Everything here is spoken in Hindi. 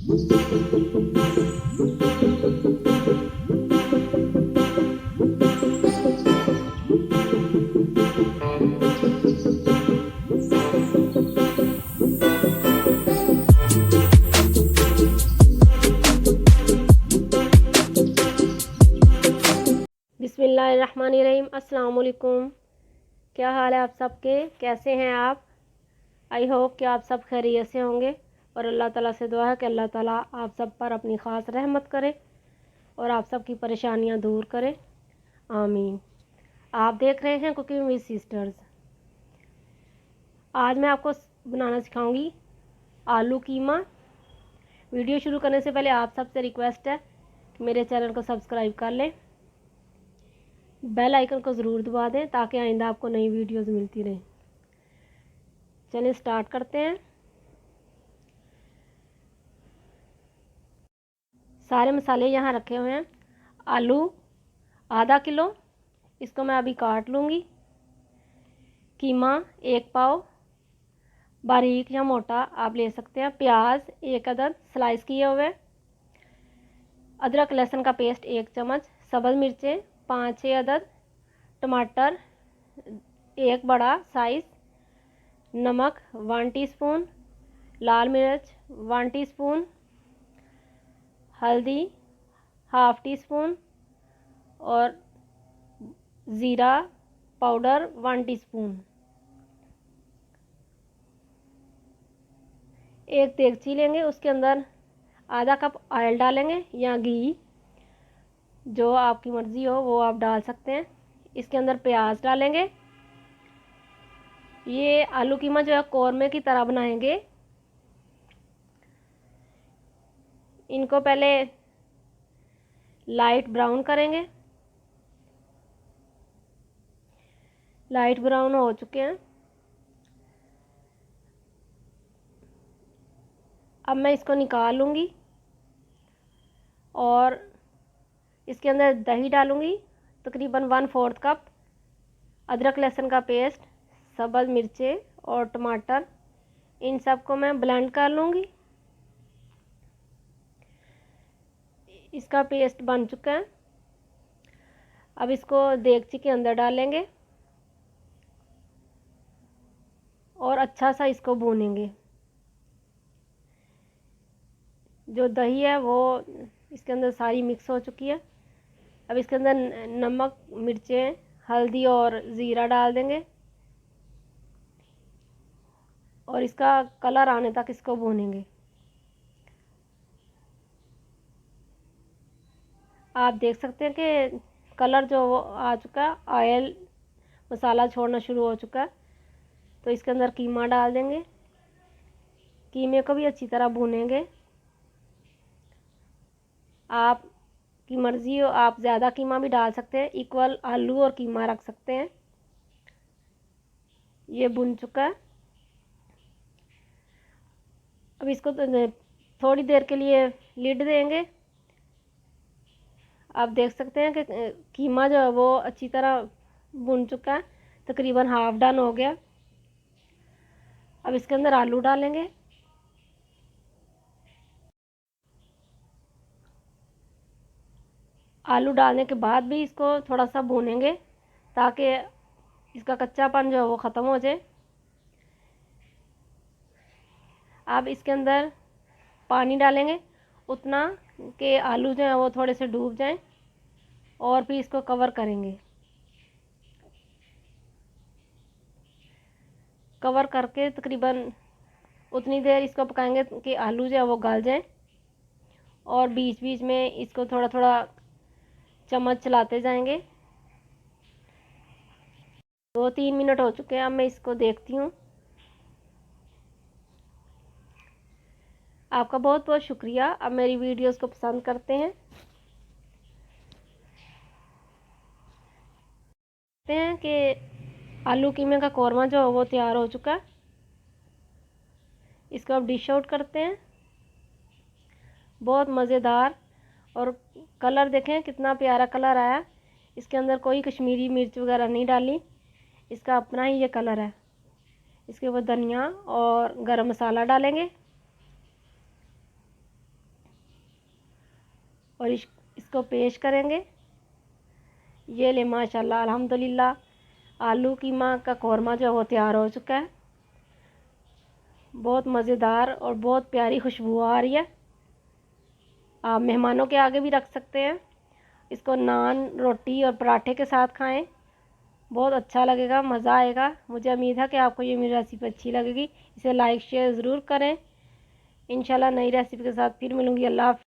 बिस्मिल्लाहिर्रहमानिर्रहीम। अस्सलाम वालेकुम। क्या हाल है आप सबके? कैसे हैं आप? आई होप कि आप सब खैरियत से होंगे और अल्लाह ताला से दुआ है कि अल्लाह ताला आप सब पर अपनी ख़ास रहमत करे और आप सब की परेशानियां दूर करे। आमीन। आप देख रहे हैं कुकिंग विद सिस्टर्स। आज मैं आपको बनाना सिखाऊंगी आलू कीमा। वीडियो शुरू करने से पहले आप सबसे रिक्वेस्ट है कि मेरे चैनल को सब्सक्राइब कर लें, बेल आइकन को ज़रूर दबा दें ताकि आइंदा आपको नई वीडियोस मिलती रहें। चलिए स्टार्ट करते हैं। सारे मसाले यहाँ रखे हुए हैं। आलू आधा किलो, इसको मैं अभी काट लूँगी। कीमा 1 पाव, बारीक या मोटा आप ले सकते हैं। प्याज 1 अदद स्लाइस किए हुए। अदरक लहसुन का पेस्ट 1 चम्मच। सब्ज़ मिर्चें 5-6 अदद। टमाटर 1 बड़ा साइज़। नमक 1 टीस्पून। लाल मिर्च 1 टीस्पून। हल्दी 1/2 टीस्पून और ज़ीरा पाउडर 1 टीस्पून। एक देगची लेंगे, उसके अंदर आधा कप ऑयल डालेंगे या घी, जो आपकी मर्ज़ी हो वो आप डाल सकते हैं। इसके अंदर प्याज डालेंगे। ये आलू कीमा जो है कौरमे की तरह बनाएंगे। इनको पहले लाइट ब्राउन करेंगे। लाइट ब्राउन हो चुके हैं। अब मैं इसको निकाल लूँगी और इसके अंदर दही डालूँगी, तकरीबन 1/4 कप। अदरक लहसुन का पेस्ट, सब्ज़ मिर्चें और टमाटर, इन सब को मैं ब्लेंड कर लूँगी। इसका पेस्ट बन चुका है। अब इसको देगची के अंदर डालेंगे और अच्छा सा इसको भूनेंगे। जो दही है वो इसके अंदर सारी मिक्स हो चुकी है। अब इसके अंदर नमक, मिर्चें, हल्दी और ज़ीरा डाल देंगे और इसका कलर आने तक इसको भूनेंगे। आप देख सकते हैं कि कलर जो वो आ चुका है, ऑयल मसाला छोड़ना शुरू हो चुका है। तो इसके अंदर कीमा डाल देंगे। कीमे को भी अच्छी तरह भूनेंगे। आप की मर्ज़ी हो, आप ज़्यादा कीमा भी डाल सकते हैं, इक्वल आलू और कीमा रख सकते हैं। ये भुन चुका है। अब इसको थोड़ी देर के लिए लिड देंगे। आप देख सकते हैं कि कीमा जो है वो अच्छी तरह भुन चुका है, तकरीबन हाफ डन हो गया। अब इसके अंदर आलू डालेंगे। आलू डालने के बाद भी इसको थोड़ा सा भूनेंगे ताकि इसका कच्चापन जो है वो ख़त्म हो जाए। अब इसके अंदर पानी डालेंगे उतना कि आलू जो है वो थोड़े से डूब जाएं और फिर इसको कवर करेंगे। कवर करके तकरीबन उतनी देर इसको पकाएंगे कि आलू जो है वो गल जाए और बीच बीच में इसको थोड़ा थोड़ा चम्मच चलाते जाएंगे। 2-3 मिनट हो चुके हैं। अब मैं इसको देखती हूँ। आपका बहुत बहुत शुक्रिया। अब मेरी वीडियोस को पसंद करते हैं कि आलू कीमे का कौरमा जो है वो तैयार हो चुका है। इसको अब डिश आउट करते हैं। बहुत मज़ेदार, और कलर देखें कितना प्यारा कलर आया। इसके अंदर कोई कश्मीरी मिर्च वगैरह नहीं डाली, इसका अपना ही ये कलर है। इसके ऊपर धनिया और गरम मसाला डालेंगे। और इसको पेश करेंगे। ये ले माशाल्लाह अल्हम्दुलिल्लाह आलू कीमा का कौरमा जो है वो तैयार हो चुका है। बहुत मज़ेदार और बहुत प्यारी खुशबू आ रही है। आप मेहमानों के आगे भी रख सकते हैं। इसको नान, रोटी और पराठे के साथ खाएं, बहुत अच्छा लगेगा, मज़ा आएगा। मुझे उम्मीद है कि आपको ये मेरी रेसिपी अच्छी लगेगी। इसे लाइक शेयर ज़रूर करें। इंशाल्लाह नई रेसिपी के साथ फिर मिलूँगी। अल्लाह हाफ़िज़।